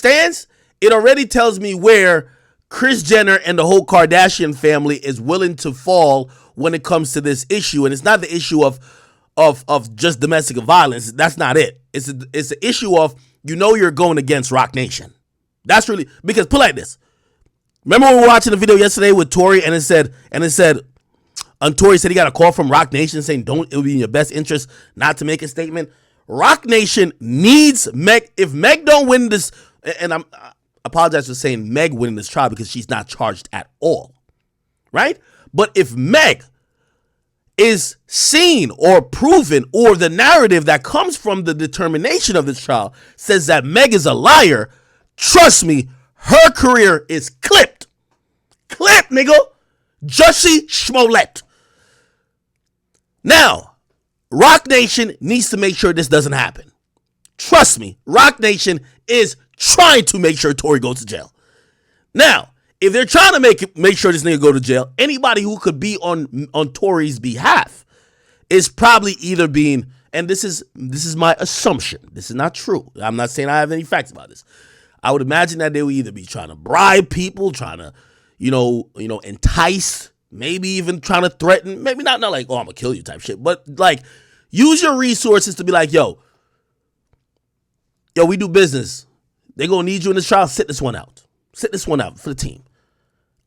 stands, it already tells me where Kris Jenner and the whole Kardashian family is willing to fall when it comes to this issue. And it's not the issue of just domestic violence. That's not it. It's the issue of, you're going against Roc Nation. That's really, because put it like this. Remember when we were watching the video yesterday with Tory and it said, Tory said he got a call from Roc Nation saying it would be in your best interest not to make a statement. Roc Nation needs Meg. If Meg don't win this, and I apologize for saying Meg winning this trial because she's not charged at all, right? But if Meg is seen or proven, or the narrative that comes from the determination of this trial says that Meg is a liar, trust me, her career is clipped. Clipped, nigga. Jussie Smollett. Now, Roc Nation needs to make sure this doesn't happen. Trust me, Roc Nation is trying to make sure Tory goes to jail. Now, if they're trying to make sure this nigga go to jail, anybody who could be on Tory's behalf is probably either being, and this is my assumption. This is not true. I'm not saying I have any facts about this. I would imagine that they would either be trying to bribe people, trying to, entice, maybe even trying to threaten, maybe not like, oh, I'm gonna kill you type shit, but like use your resources to be like, yo, we do business. They're gonna need you in this trial. Sit this one out for the team.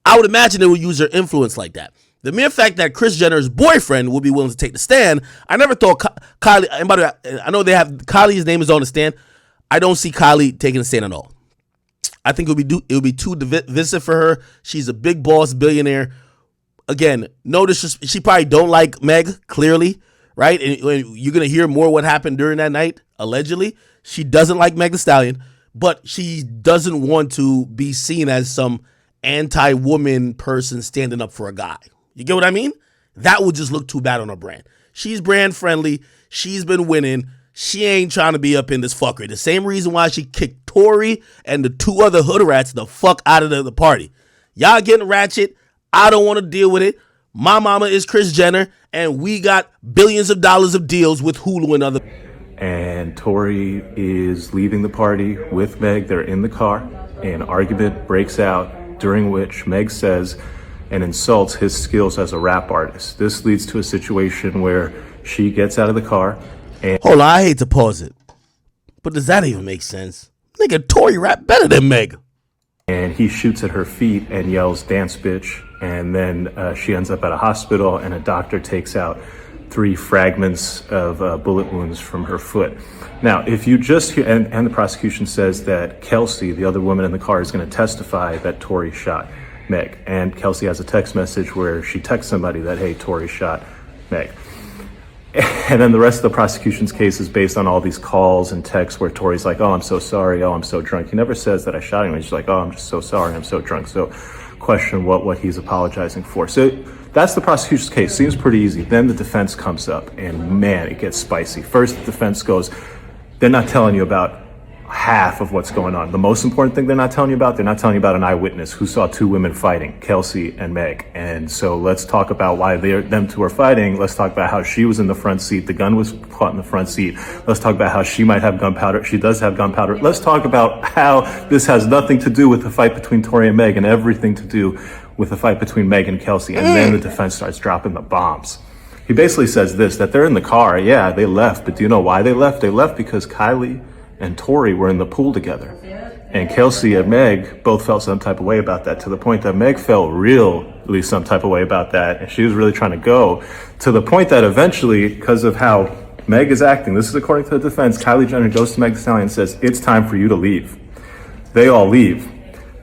I would imagine they would use their influence like that. The mere fact that Kris Jenner's boyfriend would be willing to take the stand, I never thought Kylie, and by the way, I know they have, Kylie's name is on the stand. I don't see Kylie taking a stand at all. I think it would be too divisive for her. She's a big boss, billionaire. Again, notice she probably don't like Meg, clearly, right? And you're going to hear more what happened during that night, allegedly. She doesn't like Meg Thee Stallion, but she doesn't want to be seen as some anti-woman person standing up for a guy. You get what I mean? That would just look too bad on her brand. She's brand friendly. She's been winning. She ain't trying to be up in this fuckery. The same reason why she kicked Tory and the two other hood rats the fuck out of the party. Y'all getting ratchet. I don't want to deal with it. My mama is Kris Jenner, and we got billions of dollars of deals with Hulu and other. And Tory is leaving the party with Meg. They're in the car. An argument breaks out, during which Meg says and insults his skills as a rap artist. This leads to a situation where she gets out of the car. Hold on, I hate to pause it, but does that even make sense? Nigga, Tory rap better than Meg. And he shoots at her feet and yells, "Dance, bitch." And then she ends up at a hospital, and a doctor takes out 3 fragments of bullet wounds from her foot. Now, if you just hear, and the prosecution says that Kelsey, the other woman in the car, is going to testify that Tory shot Meg. And Kelsey has a text message where she texts somebody that, hey, Tory shot Meg. And then the rest of the prosecution's case is based on all these calls and texts where Tory's like, oh, I'm so sorry. Oh, I'm so drunk. He never says that I shot him. He's just like, oh, I'm just so sorry. I'm so drunk. So question what he's apologizing for. So that's the prosecution's case. Seems pretty easy. Then the defense comes up, and man, it gets spicy. First, the defense goes, they're not telling you about half of what's going on. The most important thing they're not telling you about an eyewitness who saw 2 women fighting, Kelsey and Meg. And so let's talk about why them 2 are fighting. Let's talk about how she was in the front seat. The gun was caught in the front seat. Let's talk about how she might have gunpowder. She does have gunpowder. Let's talk about how this has nothing to do with the fight between Tory and Meg and everything to do with the fight between Meg and Kelsey. And then the defense starts dropping the bombs. He basically says this, that they're in the car. Yeah, they left. But do you know why they left? They left because Kylie and Tory were in the pool together. And Kelsey and Meg both felt some type of way about that, to the point that Meg felt really some type of way about that. And she was really trying to go, to the point that eventually, because of how Meg is acting, this is according to the defense, Kylie Jenner goes to Meg Thee Stallion and says, it's time for you to leave. They all leave.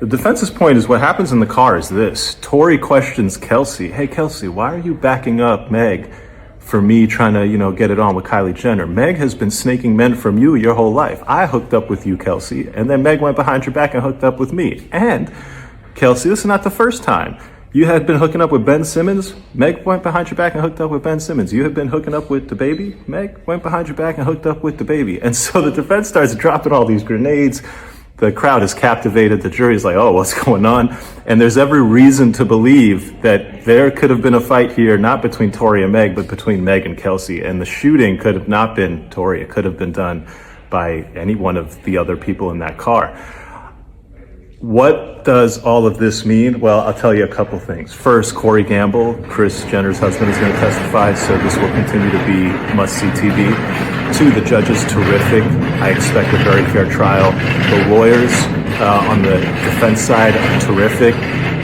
The defense's point is what happens in the car is this. Tory questions Kelsey, hey Kelsey, why are you backing up Meg for me trying to, get it on with Kylie Jenner? Meg has been snaking men from you your whole life. I hooked up with you, Kelsey, and then Meg went behind your back and hooked up with me. And Kelsey, this is not the first time. You had been hooking up with Ben Simmons. Meg went behind your back and hooked up with Ben Simmons. You had been hooking up with the baby. Meg went behind your back and hooked up with the baby. And so the defense starts dropping all these grenades. The crowd is captivated. The jury's like, oh, what's going on? And there's every reason to believe that there could have been a fight here, not between Tory and Meg, but between Meg and Kelsey. And the shooting could have not been Tory. It could have been done by any one of the other people in that car. What does all of this mean? Well, I'll tell you a couple things. First, Corey Gamble, Kris Jenner's husband, is going to testify, so this will continue to be must-see TV. Two, the judge is terrific. I expect a very fair trial. The lawyers on the defense side are terrific.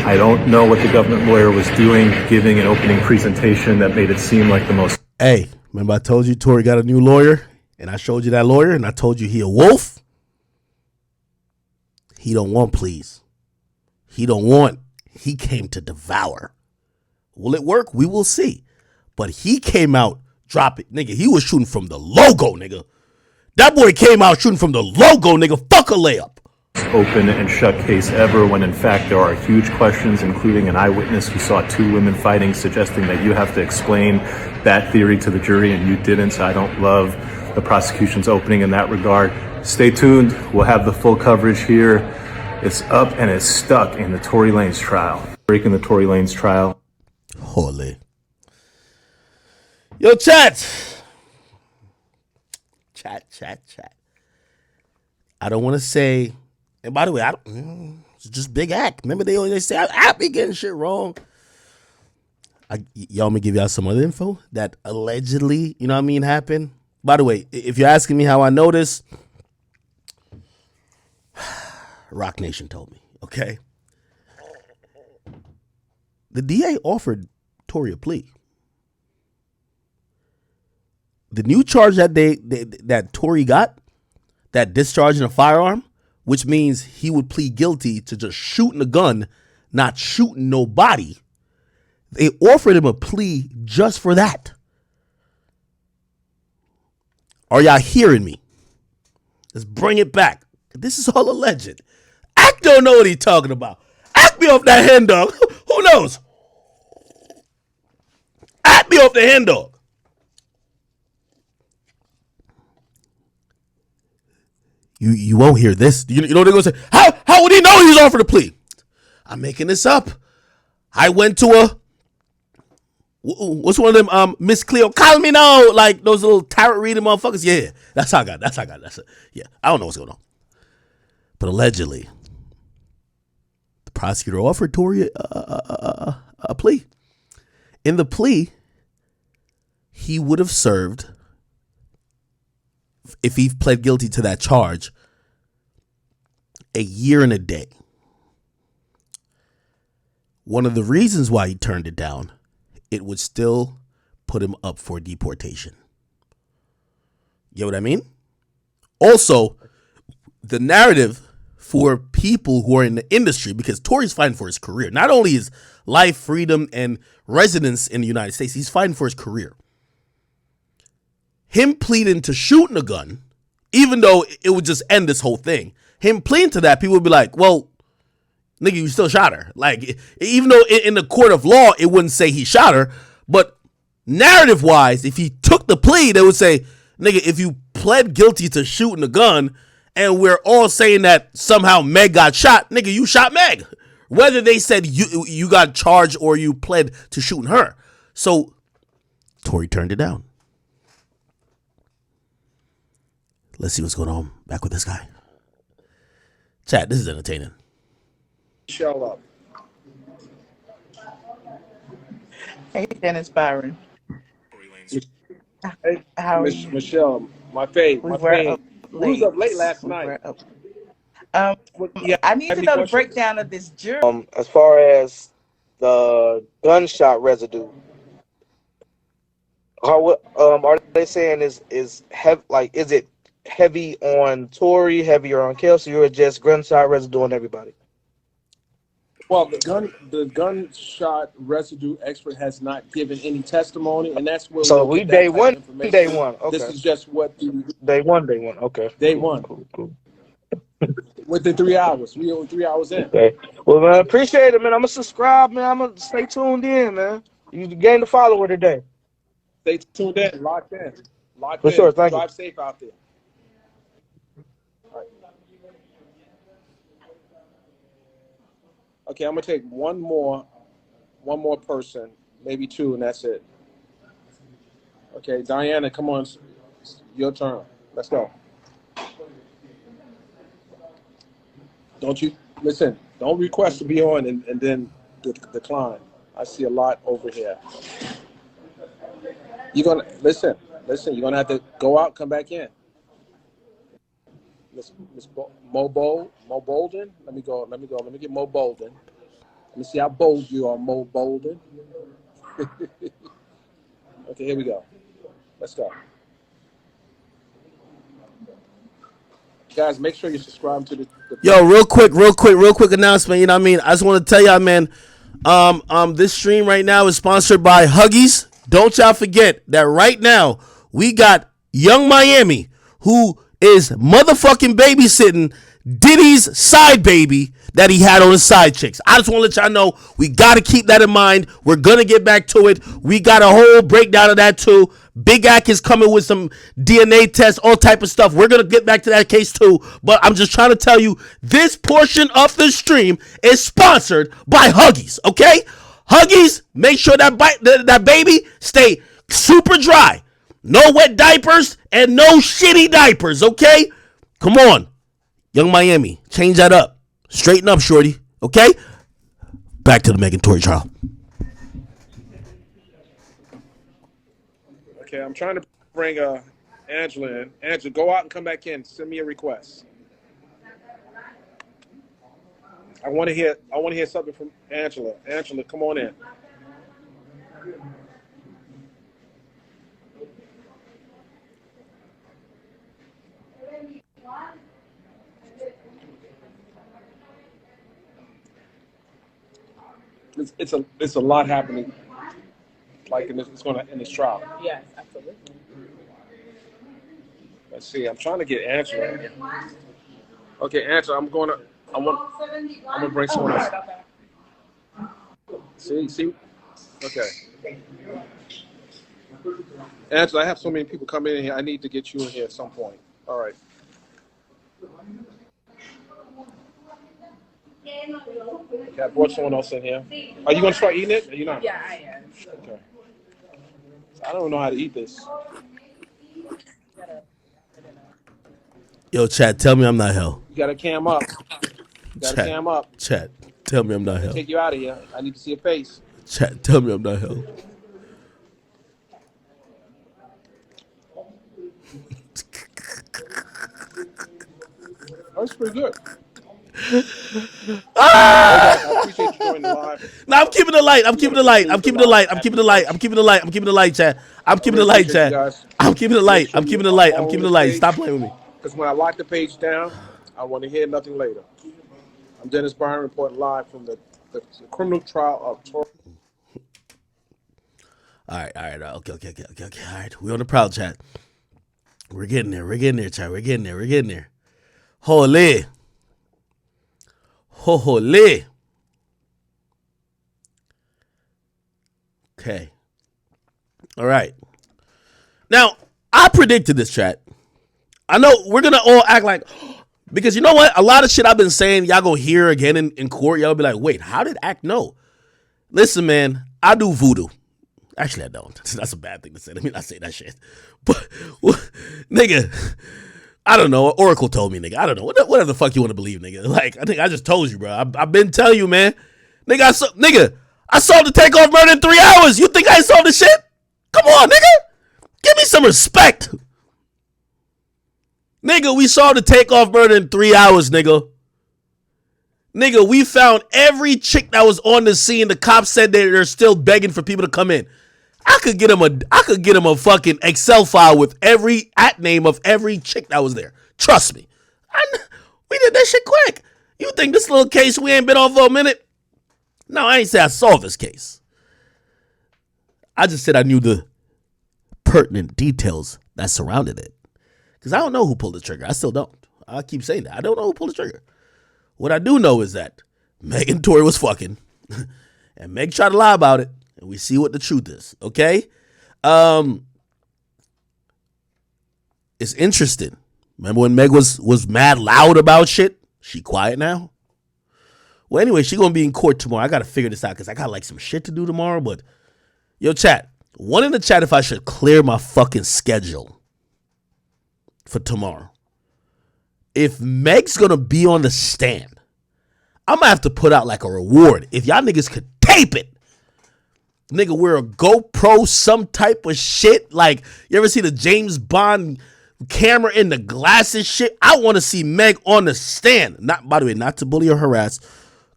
I don't know what the government lawyer was doing, giving an opening presentation that made it seem like the most... Hey, remember I told you Tory got a new lawyer? And I showed you that lawyer, and I told you he a wolf? He don't want pleas. He came to devour. Will it work? We will see. But he came out dropping. Nigga, he was shooting from the logo, nigga. That boy came out shooting from the logo, nigga. Fuck a layup. Open and shut case ever, when in fact there are huge questions, including an eyewitness who saw two women fighting, suggesting that you have to explain that theory to the jury, and you didn't. So I don't love the prosecution's opening in that regard. Stay tuned. We'll have the full coverage here. It's up and it's stuck in the Tory Lanez trial. Breaking the Tory Lanez trial. Holy. Yo, chat. Chat. I don't want to say, and by the way, it's just Big Act. Remember they always say, I be getting shit wrong. Y'all me give y'all some other info that allegedly, you know what I mean, happened. By the way, if you're asking me how I know this, Roc Nation told me, okay? The DA offered Tory a plea. The new charge that Tory got, that discharging a firearm, which means he would plead guilty to just shooting a gun, not shooting nobody. They offered him a plea just for that. Are y'all hearing me? Let's bring it back. This is all alleged. Act don't know what he's talking about. Act me off that hen dog. Who knows? Act me off the hen dog. You won't hear this. You know what they're going to say? How would he know he's offered a plea? I'm making this up. I went to a... What's one of them, Miss Cleo, call me now, like those little tarot reading motherfuckers? Yeah, that's how I got. That's it. Yeah, I don't know what's going on. But allegedly, the prosecutor offered Tory a plea. In the plea, he would have served, if he pled guilty to that charge, a year and a day. One of the reasons why he turned it down, it would still put him up for deportation. You know what I mean? Also, the narrative for people who are in the industry, because Tory's fighting for his career, not only his life, freedom, and residence in the United States, he's fighting for his career. Him pleading to shooting a gun, even though it would just end this whole thing, him pleading to that, people would be like, well, nigga, you still shot her. Like, even though in the court of law, it wouldn't say he shot her, but narrative-wise, if he took the plea, they would say, nigga, if you pled guilty to shooting a gun, and we're all saying that somehow Meg got shot, nigga, you shot Meg. Whether they said you got charged or you pled to shooting her. So, Tory turned it down. Let's see what's going on back with this guy. Chat, this is entertaining. Show up. Hey, Dennis Byron. Hey, How are you? Michelle, my fave. We My were fave. up We was late. up late last We night. were up. Yeah, I need have to any know the questions? breakdown of this jury. As far as the gunshot residue, how are they saying is heavy? Like, is it heavy on Tory, heavier on Kelsey, or just gunshot residue on everybody? Well, the gunshot residue expert has not given any testimony, and that's where So we'll we get day that type one, of information. day one. Okay, This is just what the day one. Okay, day cool, one cool. within 3 hours. We only 3 hours in. Okay. Well, man, I appreciate it, man. I'm gonna subscribe, man. I'm gonna stay tuned in, man. You gained a follower today. Stay tuned in, locked in, For sure. Thank you. Drive safe out there. All right. Okay, I'm gonna take one more person, maybe two, and that's it. Okay, Diana, come on, your turn. Let's go. Don't you Listen, don't request to be on and then decline. I see a lot over here. You're gonna listen. You're gonna have to go out, come back in. Miss Mo Bolden. Let me go. Let me get Mo Bolden. Let me see how bold you are, Mo Bolden. Okay, here we go. Let's go. Guys, make sure you subscribe to the Yo, real quick announcement. You know what I mean? I just want to tell y'all, man. This stream right now is sponsored by Huggies. Don't y'all forget that right now we got Young Miami, who is motherfucking babysitting Diddy's side baby that he had on his side chicks. I just want to let y'all know we got to keep that in mind. We're going to get back to it. We got a whole breakdown of that too. Big Ack is coming with some DNA tests, all type of stuff. We're going to get back to that case too. But I'm just trying to tell you, this portion of the stream is sponsored by Huggies, okay? Huggies, make sure that baby stay super dry. No wet diapers and no shitty diapers, okay? Come on. Young Miami, change that up. Straighten up, shorty, okay? Back to the Megan Tory trial. Okay, I'm trying to bring Angela in. Angela, go out and come back in. Send me a request. I want to hear something from Angela. Angela, come on in. It's a lot happening, like in this trial. Yes, absolutely. Let's see. I'm trying to get Angela. Okay, Angela, I'm gonna bring someone else. See. Okay. Angela, I have so many people coming in here. I need to get you in here at some point. All right. Okay, I brought someone else in here. Are you gonna start eating it? Or you not? Yeah, I am. Okay. I don't know how to eat this. Yo, chat, tell me I'm not hell. You gotta cam up. Chat, tell me I'm not hell. Take you out of here. I need to see your face. Chat, tell me I'm not hell. That's pretty good. I appreciate you joining the live. No, I'm keeping the light, chat. I'm keeping the light, chat. Stop playing with me. Because when I lock the page down, I want to hear nothing later. I'm Dennis Byron reporting live from the criminal trial of Tory. All right. Okay. All right, we on the proud, chat. We're getting there, chat. We're getting there. Holy. Okay. All right. Now, I predicted this, chat. I know we're going to all act like, because you know what? A lot of shit I've been saying, y'all gonna hear again in court. Y'all be like, wait, how did Act know? Listen, man, I do voodoo. Actually, I don't. That's a bad thing to say. Let me not say that shit. But, nigga, I don't know. Oracle told me, nigga. I don't know. Whatever the fuck you want to believe, nigga. Like, I think I just told you, bro. I've been telling you, man. Nigga, I solved the takeoff murder in 3 hours. You think I ain't solved the shit? Come on, nigga. Give me some respect. Nigga, we solved the takeoff murder in 3 hours, nigga. Nigga, we found every chick that was on the scene. The cops said they're still begging for people to come in. I could get him a fucking Excel file with every at name of every chick that was there. Trust me. We did that shit quick. You think this little case we ain't been on for a minute? No, I ain't say I solved this case. I just said I knew the pertinent details that surrounded it. Because I don't know who pulled the trigger. I still don't. I keep saying that. I don't know who pulled the trigger. What I do know is that Megan Tory was fucking. And Meg tried to lie about it. And we see what the truth is. Okay? It's interesting. Remember when Meg was mad loud about shit? She quiet now? Well, anyway, she gonna be in court tomorrow. I gotta figure this out because I got like some shit to do tomorrow. But, yo, chat. One in the chat if I should clear my fucking schedule for tomorrow. If Meg's gonna be on the stand, I'm gonna have to put out like a reward. If y'all niggas could tape it, nigga, wear a GoPro, some type of shit. Like, you ever see the James Bond camera in the glasses shit? I want to see Meg on the stand. Not, by the way, not to bully or harass,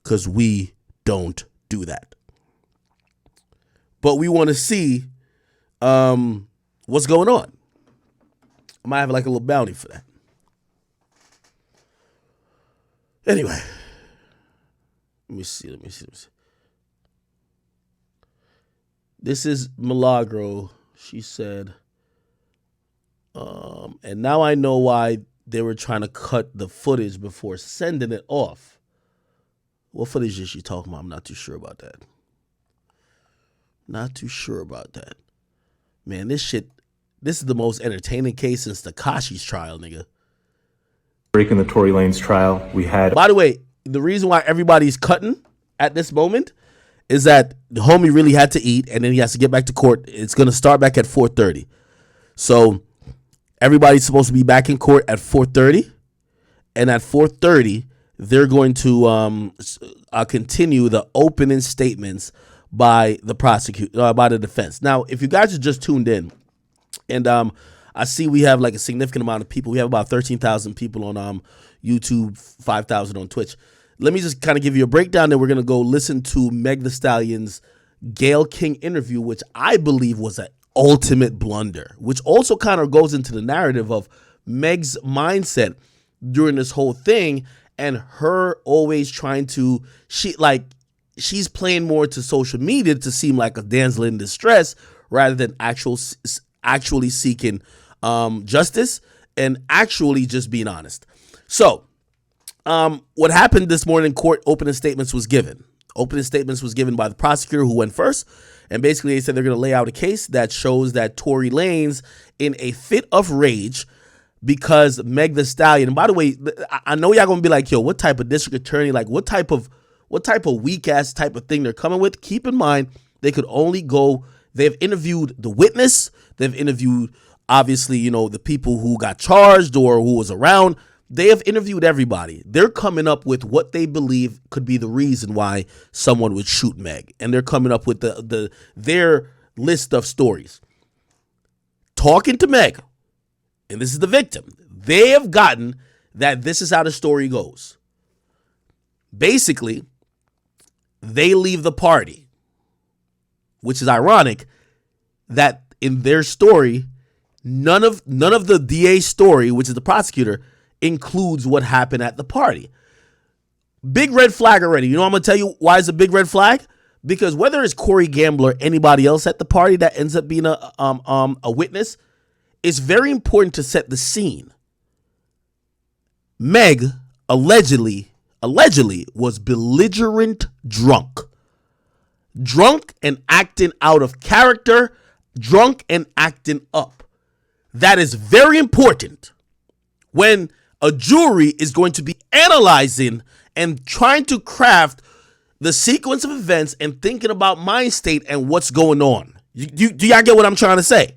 because we don't do that. But we want to see what's going on. I might have like a little bounty for that. Anyway, let me see. This is Milagro. She said, and now I know why they were trying to cut the footage before sending it off. What footage is she talking about? I'm not too sure about that. Man, this is the most entertaining case since Tekashi's trial, nigga. Breaking the Tory Lanez trial, we had... By the way, the reason why everybody's cutting at this moment is that the homie really had to eat, and then he has to get back to court. It's going to start back at 4:30. So everybody's supposed to be back in court at 4:30, and at 4:30, they're going to continue the opening statements by the by the defense. Now, if you guys are just tuned in, and I see we have like a significant amount of people. We have about 13,000 people on YouTube, 5,000 on Twitch. Let me just kind of give you a breakdown. Then we're going to go listen to Meg Thee Stallion's Gayle King interview, which I believe was an ultimate blunder, which also kind of goes into the narrative of Meg's mindset during this whole thing and her always trying to, she's playing more to social media to seem like a damsel in distress rather than actually seeking justice and actually just being honest. So what happened this morning in court, opening statements was given by the prosecutor who went first. And basically they said they're going to lay out a case that shows that Tory Lanez, in a fit of rage because Meg Thee Stallion, and by the way, I know y'all going to be like, yo, what type of district attorney, like what type of weak ass type of thing they're coming with? Keep in mind, they could only go, they've interviewed the witness, they've interviewed obviously, the people who got charged or who was around. They have interviewed everybody. They're coming up with what they believe could be the reason why someone would shoot Meg. And they're coming up with their list of stories. Talking to Meg, and this is the victim, they have gotten that this is how the story goes. Basically, they leave the party, which is ironic that in their story, none of the DA's story, which is the prosecutor, includes what happened at the party. Big red flag already. You know I'm going to tell you why it's a big red flag? Because whether it's Corey Gamble or anybody else at the party that ends up being a witness, it's very important to set the scene. Meg allegedly was belligerent drunk and acting out of character, drunk and acting up. That is very important when a jury is going to be analyzing and trying to craft the sequence of events and thinking about mind state and what's going on. Do y'all get what I'm trying to say?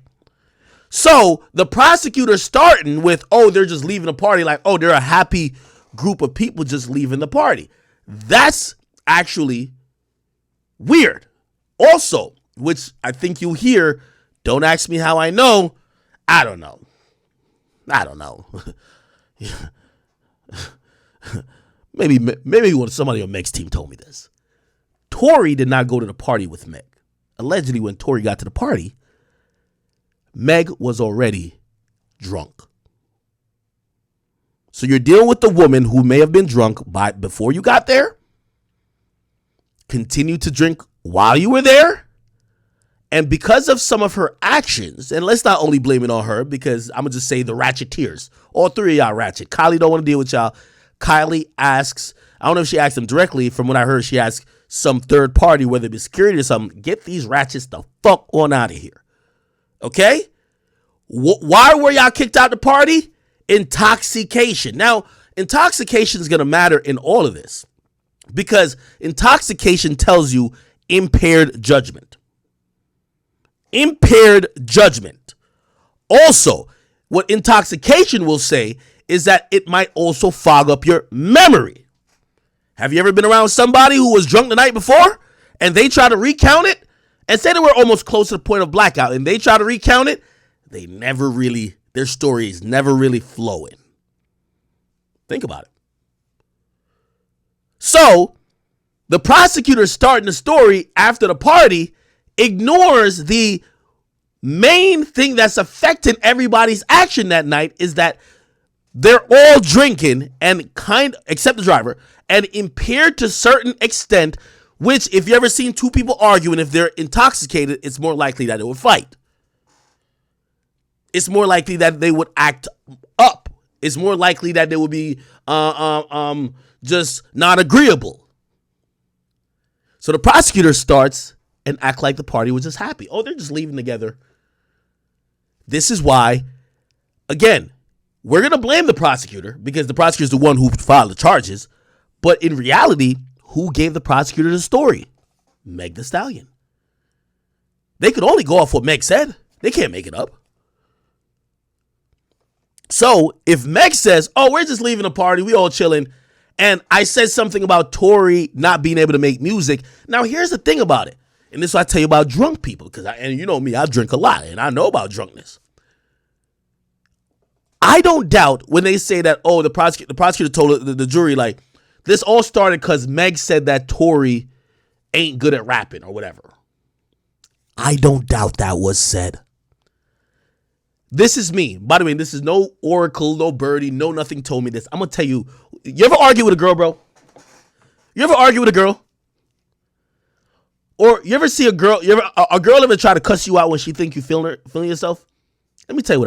So the prosecutor starting with, oh, they're just leaving the party, like, oh, they're a happy group of people just leaving the party. That's actually weird. Also, which I think you hear, don't ask me how I know. I don't know. Maybe when somebody on Meg's team told me this. Tory did not go to the party with Meg. Allegedly, when Tory got to the party, Meg was already drunk. So you're dealing with the woman who may have been drunk before you got there, continued to drink while you were there, and because of some of her actions, and let's not only blame it on her, because I'm going to just say the ratcheteers. All three of y'all ratchet. Kylie don't want to deal with y'all. Kylie asks, I don't know if she asked them directly. From what I heard, she asked some third party, whether it be security or something, get these ratchets the fuck on out of here. Okay? Why were y'all kicked out the party? Intoxication. Now, intoxication is going to matter in all of this because intoxication tells you impaired judgment. Impaired judgment. Also, what intoxication will say is that it might also fog up your memory. Have you ever been around somebody who was drunk the night before and they try to recount it and say they were almost close to the point of blackout and they try to recount it? Their story is never really flowing. Think about it. So the prosecutor starting the story after the party ignores the main thing that's affecting everybody's action that night is that they're all drinking and except the driver, and impaired to a certain extent, which if you ever seen two people arguing, if they're intoxicated, it's more likely that they would fight. It's more likely that they would act up. It's more likely that they would be just not agreeable. So the prosecutor starts and act like the party was just happy. Oh, they're just leaving together. This is why, again, we're going to blame the prosecutor because the prosecutor is the one who filed the charges. But in reality, who gave the prosecutor the story? Meg Thee Stallion. They could only go off what Meg said. They can't make it up. So if Meg says, oh, we're just leaving the party, we all chilling, and I said something about Tory not being able to make music. Now, here's the thing about it. And this is what I tell you about drunk people, because and you know me, I drink a lot, and I know about drunkenness. I don't doubt when they say that, oh, the prosecutor told the jury, like, this all started because Meg said that Tory ain't good at rapping or whatever. I don't doubt that was said. This is me. By the way, this is no oracle, no birdie, no nothing told me this. I'm going to tell you, you ever argue with a girl, bro? You ever argue with a girl? Or you ever see a girl, a girl ever try to cuss you out when she think you feeling yourself? Let me tell you what